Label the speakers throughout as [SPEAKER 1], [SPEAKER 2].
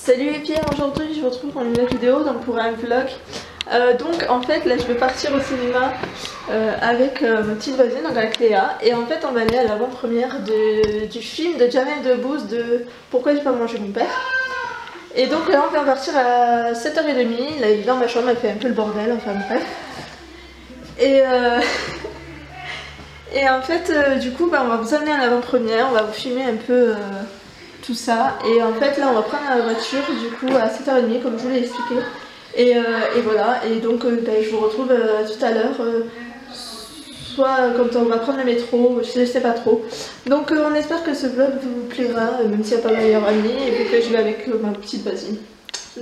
[SPEAKER 1] Salut les Pierre, aujourd'hui je vous retrouve pour une nouvelle vidéo donc pour un vlog. Donc en fait là je vais partir au cinéma avec ma petite voisine, donc avec Léa. Et en fait on va aller à l'avant-première du film de Jamel Debbouze de Pourquoi j'ai pas mangé mon père. Et donc là on vient partir à 7h30, là évidemment ma chambre elle fait un peu le bordel, enfin bref. Et en fait du coup on va vous amener à l'avant-première, on va vous filmer un peu tout ça. Et en fait là on va prendre la voiture du coup à 7h30 comme je vous l'ai expliqué. Et voilà, et donc je vous retrouve tout à l'heure, soit comme ça on va prendre le métro, je sais pas trop. Donc on espère que ce vlog vous plaira, même s'il n'y a pas ma meilleure amie, et puis que je vais avec ma petite voisine.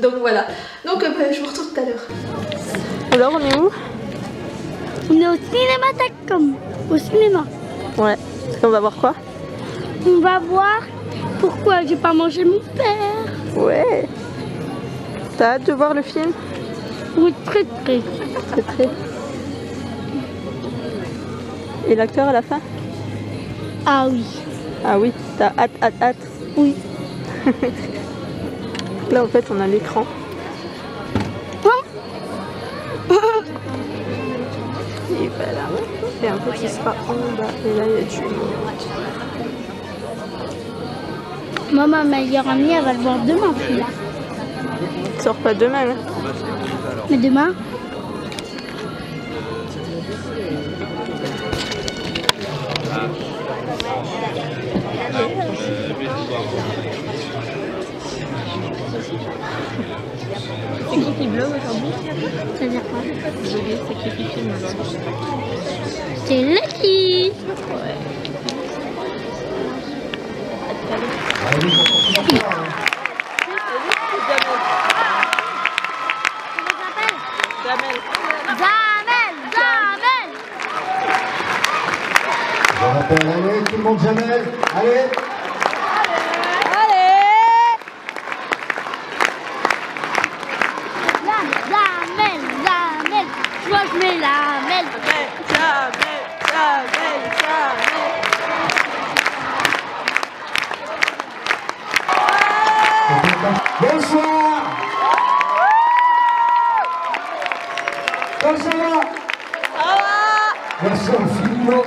[SPEAKER 1] Donc voilà, donc je vous retrouve tout à l'heure. Alors on est où?
[SPEAKER 2] On est au cinéma Tacom, au cinéma.
[SPEAKER 1] Ouais, on va voir quoi?
[SPEAKER 2] On va voir pourquoi j'ai pas mangé mon père.
[SPEAKER 1] Ouais. T'as hâte de voir le film?
[SPEAKER 2] Oui, très très.
[SPEAKER 1] Très très. Et l'acteur à la fin?
[SPEAKER 2] Ah oui.
[SPEAKER 1] Ah oui, t'as hâte.
[SPEAKER 2] Oui.
[SPEAKER 1] Là en fait on a l'écran. Et voilà. Et en fait il sera en bas. Et là il y a du monde.
[SPEAKER 2] Moi, ma meilleure amie, elle va le voir demain. Puis là.
[SPEAKER 1] Il sort pas demain là.
[SPEAKER 2] Mais demain?
[SPEAKER 1] C'est qui vlog aujourd'hui?
[SPEAKER 2] C'est-à-dire quoi?
[SPEAKER 1] C'est qui filme aujourd'hui?
[SPEAKER 2] C'est Lucky.
[SPEAKER 1] Ouais. Jamel.
[SPEAKER 3] Je rappelle, allez, tout le monde Jamel, allez.
[SPEAKER 2] Jamel. Tu vois, je mets la mêle.
[SPEAKER 1] Jamel.
[SPEAKER 3] Bonsoir. Comment ça va? Merci infiniment.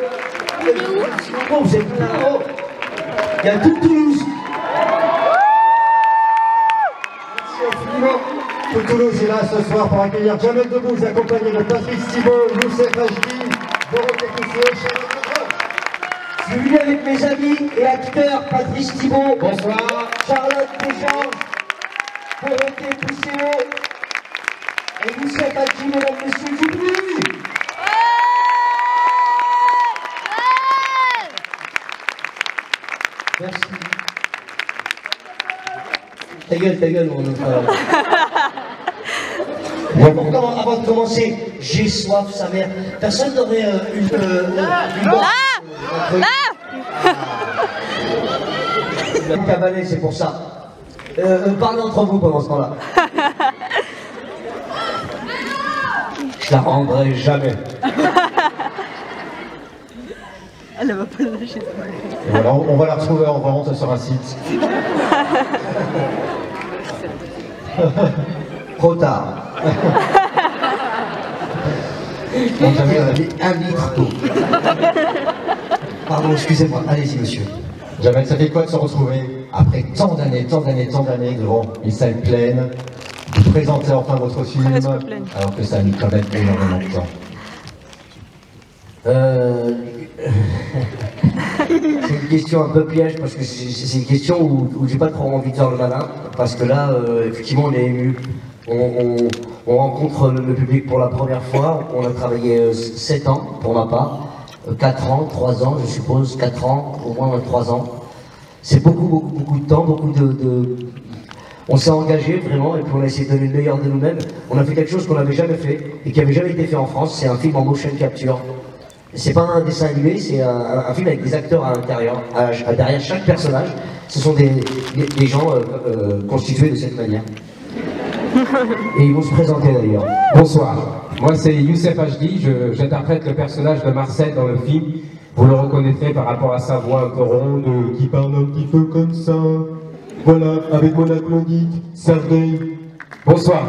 [SPEAKER 3] Vous êtes là-haut. Il y a toute Toulouse. Merci infiniment. Toute Toulouse est là ce soir pour accueillir Jamel Debbouze, accompagné de Patrice Thibault, Youssef Hachdi, Dorothée Coussier, Charlotte Leclerc.
[SPEAKER 4] Je suis venu avec mes amis et acteurs Patrice Thibault,
[SPEAKER 3] Bonsoir.
[SPEAKER 4] Charlotte Leclerc, Dorothée Coussier et Youssef Hachdi, mesdames, messieurs, vous plaît. Merci. Ta gueule, on est pas... Avant de commencer, j'ai soif, sa mère. Personne n'aurait une cavaler, c'est pour ça. Parlez entre vous pendant ce temps-là. Je la rendrai jamais.
[SPEAKER 1] Elle va pas le lâcher.
[SPEAKER 3] Voilà, on va la retrouver en vente sur un site.
[SPEAKER 4] Trop tard. Donc j'avais un litre d'eau. Pardon, excusez-moi. Allez-y, monsieur.
[SPEAKER 3] Jamel, ça fait quoi de se retrouver après tant d'années devant une salle pleine, de présenter enfin votre film, alors que ça a mis quand même énormément de temps?
[SPEAKER 4] C'est une question un peu piège parce que c'est une question où j'ai pas trop envie de faire le malin parce que là, effectivement, on est ému. On rencontre le public pour la première fois. On a travaillé 7 ans pour ma part, 4 ans, 3 ans, je suppose, 4 ans, au moins 3 ans. C'est beaucoup de temps, On s'est engagé vraiment et puis on a essayé de donner le meilleur de nous-mêmes. On a fait quelque chose qu'on n'avait jamais fait et qui n'avait jamais été fait en France. C'est un film en motion capture. C'est pas un dessin animé, c'est un film avec des acteurs à l'intérieur, derrière chaque personnage. Ce sont des gens constitués de cette manière. Et ils vont se présenter d'ailleurs.
[SPEAKER 5] Bonsoir, moi c'est Youssef Hachdi, j'interprète le personnage de Marcel dans le film. Vous le reconnaîtrez par rapport à sa voix un peu ronde, qui parle un petit peu comme ça.
[SPEAKER 6] Voilà, avec mon acolyte, Sergei.
[SPEAKER 5] Bonsoir.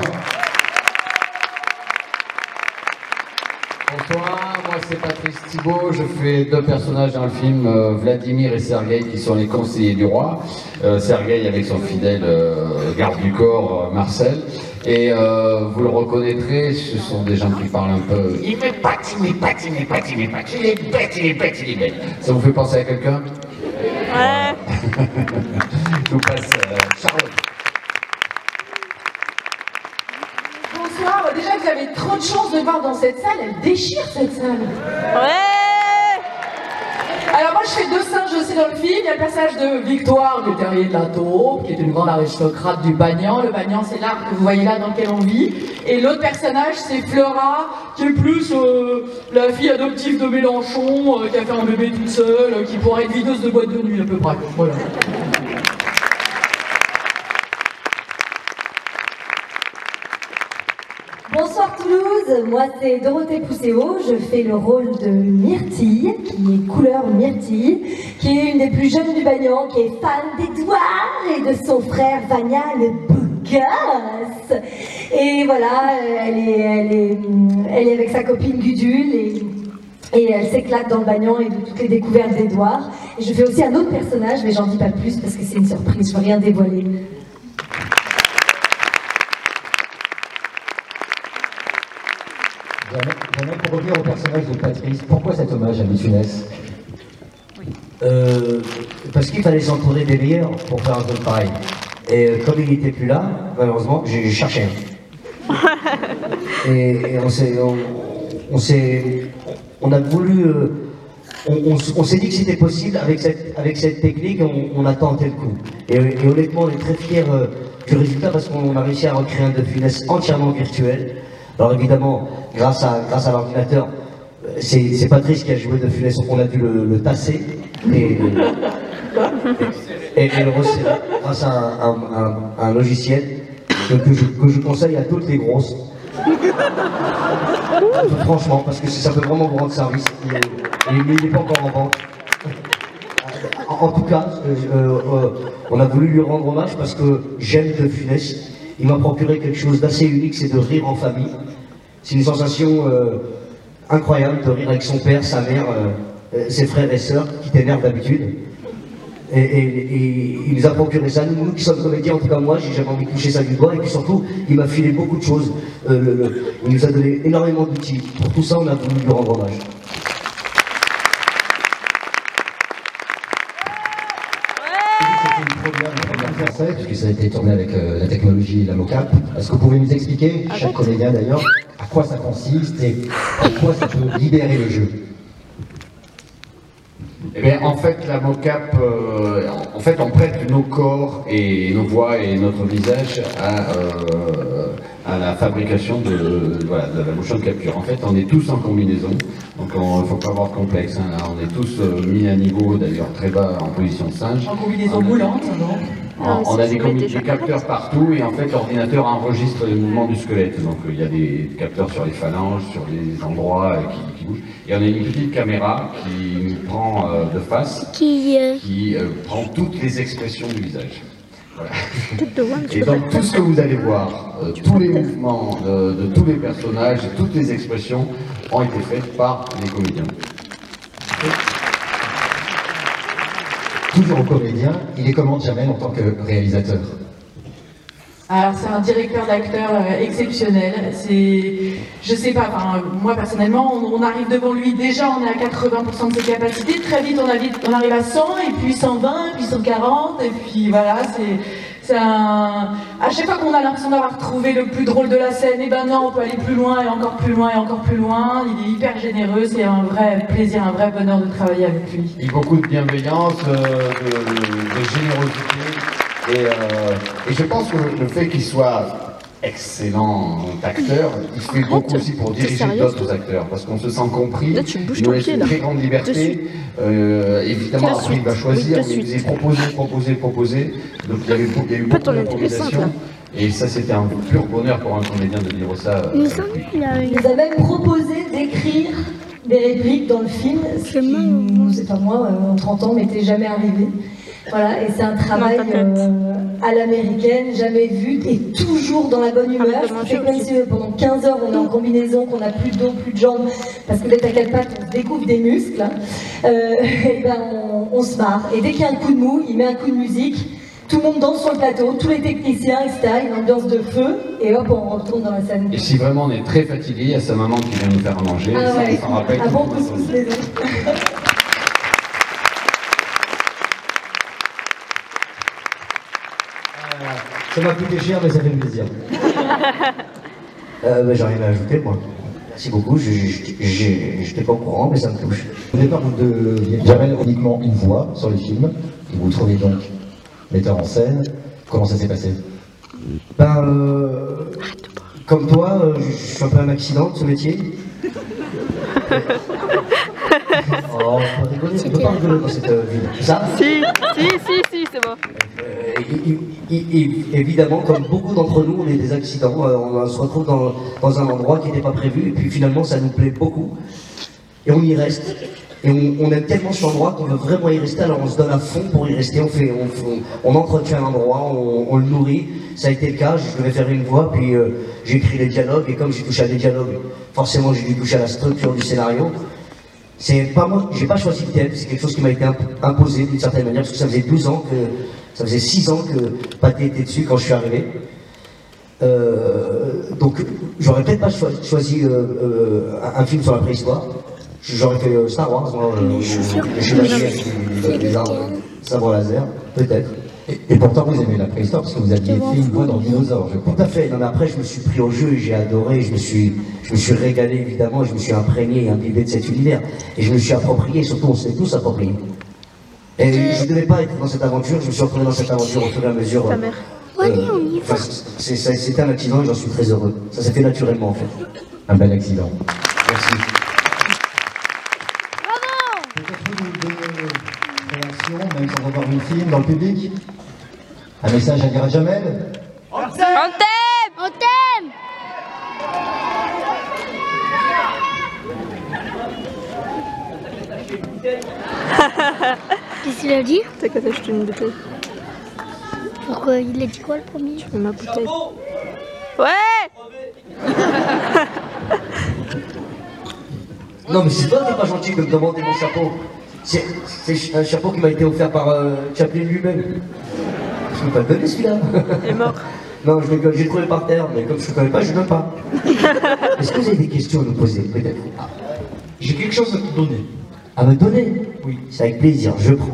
[SPEAKER 7] Bonsoir, moi c'est Patrice Thibault, je fais deux personnages dans le film, Vladimir et Sergueï qui sont les conseillers du roi. Sergueï avec son fidèle garde du corps, Marcel. Et vous le reconnaîtrez, ce sont des gens qui parlent un peu. Il m'épate, il m'épate, il m'épate, il m'épate, il est bête, il est bête, il est bête. Ça vous fait penser à quelqu'un? Ouais. Je vous passe Charlotte.
[SPEAKER 8] Bonsoir, déjà vous avez trop de chance de me voir dans cette salle, elle déchire cette salle. Ouais. Alors moi je fais deux singes aussi dans le film, il y a le personnage de Victoire du terrier de la taupe, qui est une grande aristocrate du Bagnan. Le Bagnan c'est l'arbre que vous voyez là dans lequel on vit. Et l'autre personnage c'est Flora, qui est plus la fille adoptive de Mélenchon, qui a fait un bébé toute seule, qui pourrait être videuse de boîte de nuit à peu près. Voilà.
[SPEAKER 9] Bonsoir Toulouse, moi c'est Dorothée Pousséo, je fais le rôle de Myrtille, qui est couleur Myrtille, qui est une des plus jeunes du Bagnan, qui est fan d'Edouard et de son frère Vania, le beau gosse. Et voilà, elle est avec sa copine Gudule et elle s'éclate dans le Bagnan et de toutes les découvertes d'Edouard. Et je fais aussi un autre personnage, mais j'en dis pas plus parce que c'est une surprise, je veux rien dévoiler.
[SPEAKER 3] J'aimerais pour revenir au personnage de Patrice, pourquoi cet hommage à Louis de Funès?
[SPEAKER 4] Parce qu'il fallait s'entourer des meilleurs pour faire un truc pareil. Et comme il n'était plus là, malheureusement, j'ai cherché. Et on a voulu, on s'est dit que c'était possible avec cette technique, on a tenté le coup. Et honnêtement, on est très fiers du résultat parce qu'on a réussi à recréer un De Funès entièrement virtuel. Alors évidemment, grâce à l'ordinateur, c'est Patrice qui a joué De Funès, on a dû le tasser et le resserrer grâce à un logiciel que je conseille à toutes les grosses. Franchement, parce que ça peut vraiment vous rendre service, mais il n'est pas encore en vente. En tout cas, on a voulu lui rendre hommage parce que j'aime De Funès. Il m'a procuré quelque chose d'assez unique, c'est de rire en famille. C'est une sensation incroyable de rire avec son père, sa mère, ses frères et sœurs qui t'énervent d'habitude. Et il nous a procuré ça. Nous qui sommes comédiens, en tout cas moi, j'ai jamais envie de toucher ça du doigt. Et puis surtout, il m'a filé beaucoup de choses. Il nous a donné énormément d'outils. Pour tout ça, on a voulu lui rendre hommage.
[SPEAKER 3] Puisque ça a été tourné avec la technologie et la mocap. Est-ce que vous pouvez nous expliquer, chaque comédien d'ailleurs, à quoi ça consiste et à quoi ça peut libérer le jeu?
[SPEAKER 7] Eh bien, en fait, la mocap, en fait, on prête nos corps et nos voix et notre visage à la fabrication de la motion capture. En fait, on est tous en combinaison, donc il ne faut pas avoir de complexe. Hein. On est tous mis à niveau, d'ailleurs très bas, en position de singe.
[SPEAKER 8] En combinaison moulante, non?
[SPEAKER 7] On a des capteurs partout et en fait l'ordinateur enregistre les mouvements du squelette. Donc il y a des capteurs sur les phalanges, sur les endroits qui bougent. Et on a une petite caméra qui nous prend de face, qui prend toutes les expressions du visage. Voilà. Et donc tout ce que vous allez voir, tous les mouvements de tous les personnages, toutes les expressions ont été faites par les comédiens.
[SPEAKER 3] Toujours au comédien, il est comment Jamel en tant que réalisateur?
[SPEAKER 8] Alors c'est un directeur d'acteur exceptionnel, je sais pas, moi personnellement, on arrive devant lui, déjà on est à 80% de ses capacités, très vite on arrive à 100, et puis 120, et puis 140, et puis voilà, à chaque fois qu'on a l'impression d'avoir trouvé le plus drôle de la scène, et ben non, on peut aller plus loin, et encore plus loin, et encore plus loin, il est hyper généreux, c'est un vrai plaisir, un vrai bonheur de travailler avec lui.
[SPEAKER 7] Il y a beaucoup de bienveillance, de générosité. Et je pense que le fait qu'il soit excellent acteur, il fait beaucoup aussi pour diriger d'autres acteurs, parce qu'on se sent compris, il nous laisse une très grande liberté, évidemment après il va choisir, mais il disait proposer, donc il y a eu beaucoup d'improvisation, et ça c'était un pur bonheur pour un comédien de dire ça. Il
[SPEAKER 9] nous a même proposé d'écrire des répliques dans le film, ce qui, c'est pas moi, en 30 ans, m'était jamais arrivé. Voilà, et c'est un travail à l'américaine, jamais vue, et toujours dans la bonne humeur. Ce qui fait que même si pendant 15 heures on est en combinaison, qu'on n'a plus de dos, plus de jambes, parce que d'être à quatre pattes, on se découvre des muscles, et ben on se marre. Et dès qu'il y a un coup de mou, il met un coup de musique, tout le monde danse sur le plateau, tous les techniciens, etc., une ambiance de feu, et hop, on retourne dans la scène.
[SPEAKER 7] Et si vraiment on est très fatigué, il y a sa maman qui vient nous faire manger,
[SPEAKER 9] ah, ouais.
[SPEAKER 7] ça s'en rappelle.
[SPEAKER 9] Ah bon, pousse les deux.
[SPEAKER 4] Ça m'a coûté cher, mais ça fait plaisir. J'ai rien à ajouter, moi. Merci beaucoup, j'étais pas au courant, mais ça me touche.
[SPEAKER 3] Au départ, vous deviez Jamel uniquement une voix sur les films, et vous vous trouvez donc metteur en scène. Comment ça s'est passé?
[SPEAKER 4] Comme toi, je suis un peu un accident de ce métier. Oh, on peut rigoler, on peut pas rigoler dans cette ville. Ça?
[SPEAKER 1] Si, c'est bon.
[SPEAKER 4] Évidemment, comme beaucoup d'entre nous, on est des accidents. On se retrouve dans un endroit qui n'était pas prévu, et puis finalement, ça nous plaît beaucoup. Et on y reste. Et on aime tellement cet endroit qu'on veut vraiment y rester, alors on se donne à fond pour y rester. On entretient l'endroit, on le nourrit. Ça a été le cas, je devais faire une voix, puis j'ai écrit les dialogues, et comme j'ai touché à des dialogues, forcément j'ai dû toucher à la structure du scénario. C'est pas moi, j'ai pas choisi le thème, c'est quelque chose qui m'a été imposé d'une certaine manière, parce que ça faisait 12 ans que, ça faisait 6 ans que Pathé était dessus quand je suis arrivé. Donc j'aurais peut-être pas choisi un film sur la préhistoire. J'aurais fait Star Wars, moi, les sabres laser, peut-être.
[SPEAKER 3] Et pourtant vous aimez la préhistoire parce que vous aviez fait une voix dans Dinosaure, je crois.
[SPEAKER 4] Tout à fait. Non, mais après je me suis pris au jeu, j'ai adoré, je me suis régalé évidemment, je me suis imprégné et imbibé de cet univers. Et je me suis approprié, surtout on s'est tous appropriés. Et je ne devais pas être dans cette aventure, je me suis retrouvé dans cette aventure au fur et à mesure. C'était un accident et j'en suis très heureux. Ça s'est fait naturellement en fait.
[SPEAKER 3] Un bel accident.
[SPEAKER 4] Merci.
[SPEAKER 3] Même sans avoir vu le film, dans le public. Un message à dire à Jamel.
[SPEAKER 2] On t'aime! On t'aime! Qu'est-ce qu'il a dit?
[SPEAKER 1] T'as qu'à t'acheter une bouteille.
[SPEAKER 2] Pourquoi? Il a dit quoi le premier?
[SPEAKER 1] Je veux ma bouteille. Ouais!
[SPEAKER 4] Non mais c'est toi qui n'es pas gentil de me demander mon chapeau. C'est un chapeau qui m'a été offert par Chaplin lui-même. Je ne peux pas le donner celui-là.
[SPEAKER 1] Il est mort.
[SPEAKER 4] Non, je rigole, j'ai trouvé par terre, mais comme je ne connais pas, je ne donne pas. Est-ce que vous avez des questions à nous poser, peut-être?
[SPEAKER 6] J'ai quelque chose à te donner.
[SPEAKER 4] À me donner?
[SPEAKER 6] Oui.
[SPEAKER 4] C'est avec plaisir, je prends.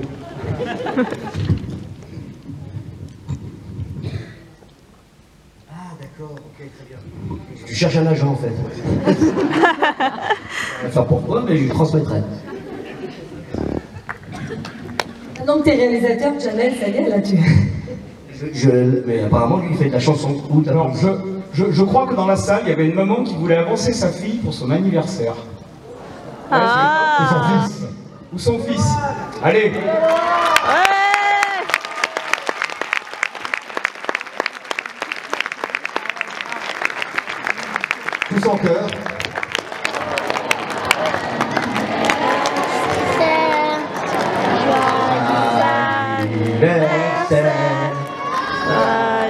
[SPEAKER 4] Ah d'accord, ok, très bien. Je cherche un agent en fait. Enfin pourquoi, mais je lui transmettrai.
[SPEAKER 9] Donc t'es réalisateur, Jamel, ça y est, là tu...
[SPEAKER 4] Mais apparemment lui il fait de la chanson ou de la
[SPEAKER 6] Alors je crois que dans la salle il y avait une maman qui voulait avancer sa fille pour son anniversaire.
[SPEAKER 1] Ah.
[SPEAKER 6] Ou son fils. Ou son fils. Allez.
[SPEAKER 3] Tous en chœur.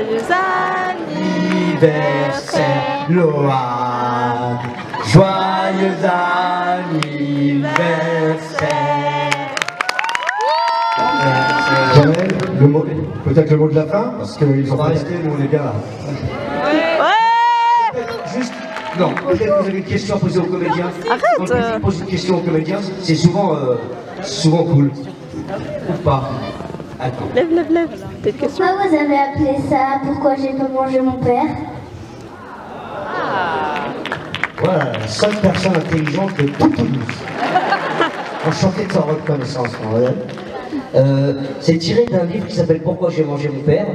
[SPEAKER 4] Joyeux anniversaire, Loan. Joyeux anniversaire.
[SPEAKER 3] Jamel, peut-être le mot de la fin, parce qu'ils
[SPEAKER 4] On
[SPEAKER 3] ont
[SPEAKER 4] va rester, nous, les gars. Juste, non, peut-être que vous avez une question à poser aux comédiens.
[SPEAKER 1] Arrête.
[SPEAKER 4] Quand le public pose une question aux comédiens, c'est souvent cool. Ou pas. Attends.
[SPEAKER 1] Lève. T'as une question?
[SPEAKER 2] Pourquoi vous avez appelé ça? Pourquoi j'ai pas mangé mon père?
[SPEAKER 4] Voilà, la seule personne intelligente de toute Toulouse. Enchanté de sa reconnaissance, c'est tiré d'un livre qui s'appelle Pourquoi j'ai mangé mon père.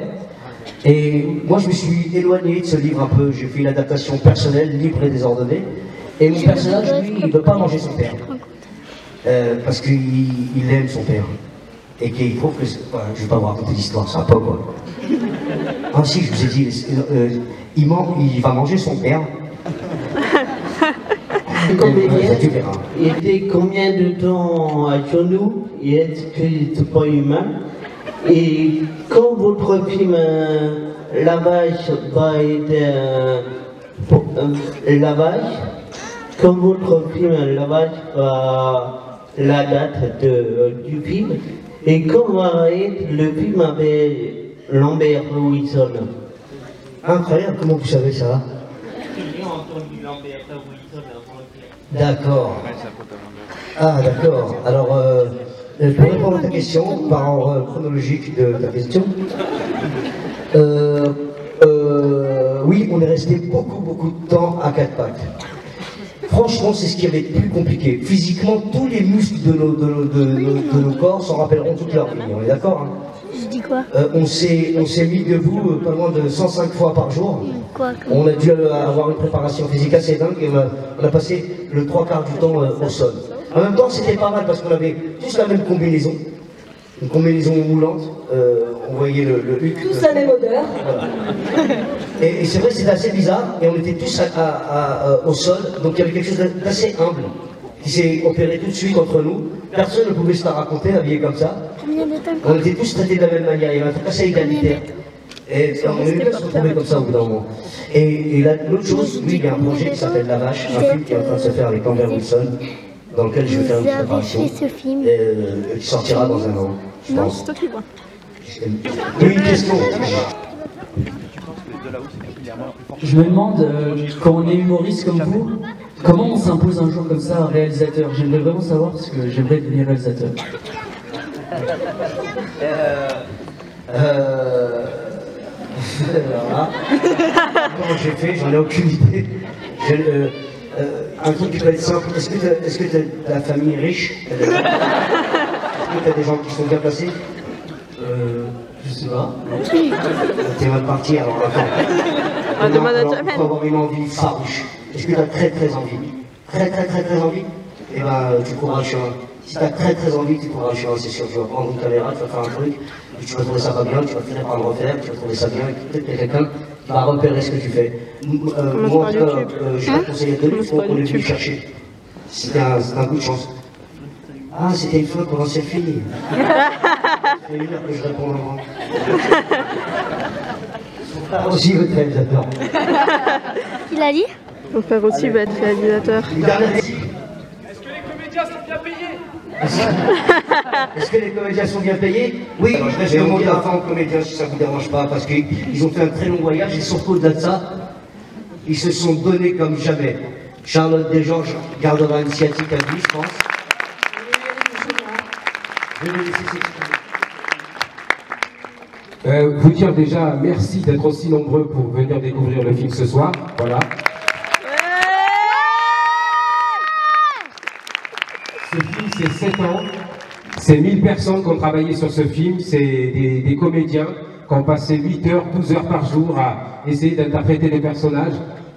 [SPEAKER 4] Et moi je me suis éloigné de ce livre un peu, j'ai fait une adaptation personnelle, libre et désordonnée. Et mon personnage, lui, il ne veut pas manger son père. Parce qu'il aime son père. Et qu'il trouve que... Voilà, je ne vais pas vous raconter l'histoire, ça va pas quoi. Ah si, je vous ai dit, il va manger son père.
[SPEAKER 10] Comédien,
[SPEAKER 4] tu verras.
[SPEAKER 10] il était combien de temps à genoux? Et est-ce que c'est pas humain? Et quand votre film Lavage va être Lavage, quand votre film Lavage va la date du film, et quand va être le film avec Lambert Wilson.
[SPEAKER 4] Incroyable, comment vous savez ça?
[SPEAKER 10] J'ai entendu Lambert Wilson avant.
[SPEAKER 4] D'accord. Ah d'accord. Alors, pour répondre à ta question, par ordre chronologique de ta question, oui, on est resté beaucoup de temps à quatre pattes. Franchement, c'est ce qui avait été plus compliqué. Physiquement, tous les muscles de nos corps s'en rappelleront toute leur vie. On est d'accord, hein?
[SPEAKER 2] Je dis quoi?
[SPEAKER 4] On s'est mis debout pas loin de 105 fois par jour.
[SPEAKER 2] Quoi?
[SPEAKER 4] On a dû avoir une préparation physique assez dingue et on a passé le 3/4 du temps au sol. En même temps, c'était pas mal parce qu'on avait tous la même combinaison. Une combinaison moulante. On voyait le huc.
[SPEAKER 9] Tous la même odeur.
[SPEAKER 4] Voilà. Et c'est vrai, c'était assez bizarre. Et on était tous au sol. Donc il y avait quelque chose d'assez humble qui s'est opéré tout de suite entre nous. Personne ne pouvait se la raconter, habillé comme ça. On était tous traités de la même manière. Il y avait un truc assez égalitaire. Et on aimait bien se retrouver comme ça au bout d'un moment. Et l'autre chose, oui, il y a un projet qui s'appelle La Vache, un film qui est en train de se faire avec Lambert Wilson, dans lequel je vais faire une préparation, qui sortira dans un an, je pense.
[SPEAKER 1] C'est toi qui vois.
[SPEAKER 4] Oui, une question.
[SPEAKER 11] Je me demande, quand on est humoriste comme vous, comment on s'impose un jour comme ça à réalisateur? J'aimerais vraiment savoir parce que j'aimerais devenir réalisateur.
[SPEAKER 4] Voilà. Comment j'ai fait, j'en ai aucune idée. Un truc qui peut être simple, est-ce que ta famille est riche? Est-ce que tu as des gens qui sont bien placés? Je sais pas. T'es mal parti alors attends. Il faut avoir une envie farouche. Est-ce que tu as très envie? Très envie? Eh ben tu courras le chemin. Si tu as très envie, tu courras le chemin, c'est sûr. Tu vas prendre une caméra, tu vas faire un truc, et tu vas trouver ça pas bien, tu vas finir par le refaire, tu vas trouver ça bien, et peut-être qu'il y a quelqu'un qui va repérer ce que tu fais. Moi, en tout cas, je vais conseiller de lui, qu'on est venu chercher. C'était un coup de chance. Ah, c'était une fois qu'on s'est fini. C'est une heure que je réponds avant. Son frère aussi veut être réalisateur.
[SPEAKER 2] Il a dit?
[SPEAKER 1] Mon frère aussi va être réalisateur.
[SPEAKER 4] Est-ce que les comédiens sont bien payés? Oui, alors, je vais demander avant aux comédiens si ça ne vous dérange pas, parce qu'ils ont fait un très long voyage et surtout au-delà de ça, ils se sont donnés comme jamais. Charlotte Desgeorges gardera une sciatique à vie, je pense. Je vais laisser s'exprimer.
[SPEAKER 5] Vous dire déjà merci d'être aussi nombreux pour venir découvrir le film ce soir. Voilà. Ce film, c'est 7 ans. C'est 1000 personnes qui ont travaillé sur ce film. C'est des comédiens qui ont passé 8 heures, 12 heures par jour à essayer d'interpréter des personnages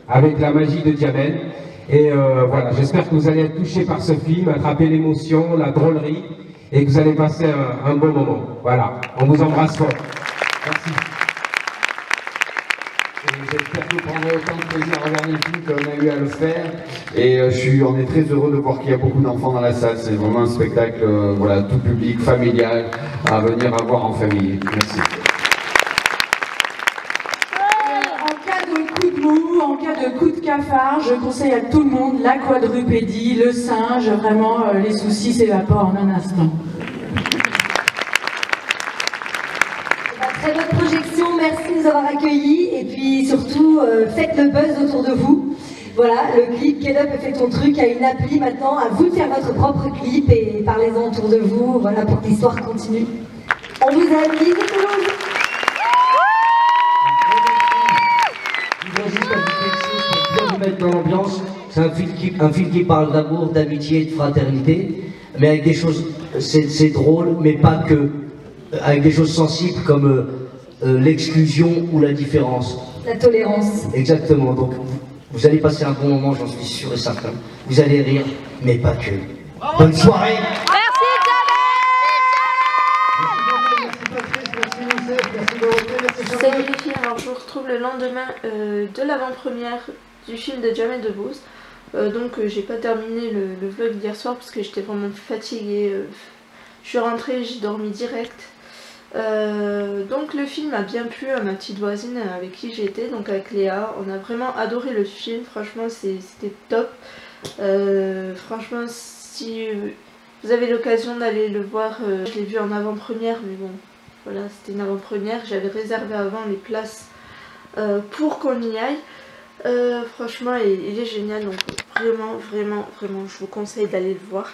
[SPEAKER 5] avec la magie de Djamel. Et voilà, j'espère que vous allez être touchés par ce film, attraper l'émotion, la drôlerie, et que vous allez passer un bon moment. Voilà, on vous embrasse fort. Merci.
[SPEAKER 7] J'espère que vous prendrez autant de plaisir à regarder le film qu'on a eu à le faire. Et on est très heureux de voir qu'il y a beaucoup d'enfants dans la salle. C'est vraiment un spectacle, voilà, tout public, familial, à venir à voir en famille. Merci.
[SPEAKER 8] En cas de coup de mou, en cas de coup de cafard, je conseille à tout le monde la quadrupédie, le singe. Vraiment, les soucis s'évaporent en un instant.
[SPEAKER 9] Très bonne projection, merci de nous avoir accueillis et puis surtout faites le buzz autour de vous. Voilà, le clip Get Up et Fais Ton Truc a une appli maintenant, à vous de faire votre propre clip et parlez-en autour de vous, voilà, pour que l'histoire continue. On vous aime, bisous tout le monde.
[SPEAKER 4] Je voudrais juste ajouter quelque chose pour bien vous mettre dans l'ambiance. C'est un film qui parle d'amour, d'amitié et de fraternité, mais avec des choses, c'est drôle, mais pas que. Avec des choses sensibles comme l'exclusion ou la différence.
[SPEAKER 9] La tolérance.
[SPEAKER 4] Exactement, donc vous allez passer un bon moment, j'en suis sûr et certain. Vous allez rire, mais pas que. Bonne soirée.
[SPEAKER 1] Salut les filles, alors je vous retrouve le lendemain de l'avant-première du film de Jamel Debbouze. Donc j'ai pas terminé le vlog d'hier soir parce que j'étais vraiment fatiguée. Je suis rentrée, j'ai dormi direct. Donc le film a bien plu à ma petite voisine avec qui j'étais, donc avec Léa. On a vraiment adoré le film, franchement c'était top. Franchement, si vous avez l'occasion d'aller le voir, je l'ai vu en avant-première, mais bon, voilà, c'était une avant-première. J'avais réservé avant les places pour qu'on y aille. Franchement, il est génial, donc vraiment, je vous conseille d'aller le voir.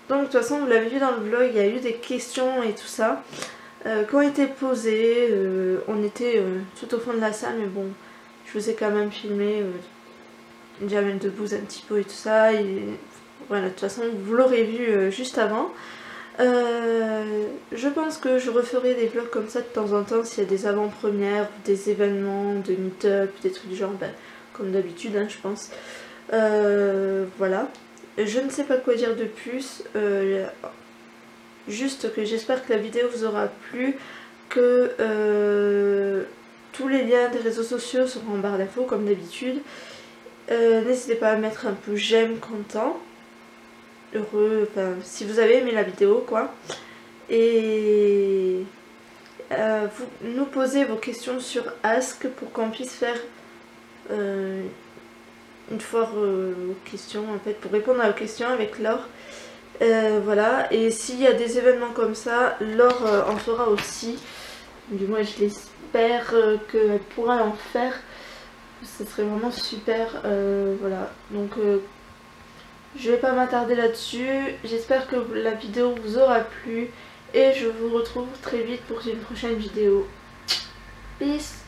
[SPEAKER 1] Donc de toute façon, vous l'avez vu dans le vlog, il y a eu des questions et tout ça qui ont été posées. On était tout au fond de la salle, mais bon, je vous ai quand même filmé Jamel Debbouze un petit peu et tout ça. Et voilà, de toute façon, vous l'aurez vu juste avant. Je pense que je referai des vlogs comme ça de temps en temps s'il y a des avant-premières, des événements, de meet-up, des trucs du genre, ben, comme d'habitude, hein, je pense. Voilà. Je ne sais pas quoi dire de plus, juste que j'espère que la vidéo vous aura plu, que tous les liens des réseaux sociaux seront en barre d'infos comme d'habitude. N'hésitez pas à mettre un peu j'aime, content, heureux, enfin si vous avez aimé la vidéo quoi. Et vous nous posez vos questions sur Ask pour qu'on puisse faire une fois aux questions en fait, pour répondre à vos questions avec Laure. Voilà, et s'il y a des événements comme ça, Laure en fera aussi, du moins je l'espère qu'elle pourra en faire, ce serait vraiment super. Voilà, donc je vais pas m'attarder là-dessus, j'espère que la vidéo vous aura plu et je vous retrouve très vite pour une prochaine vidéo. Peace.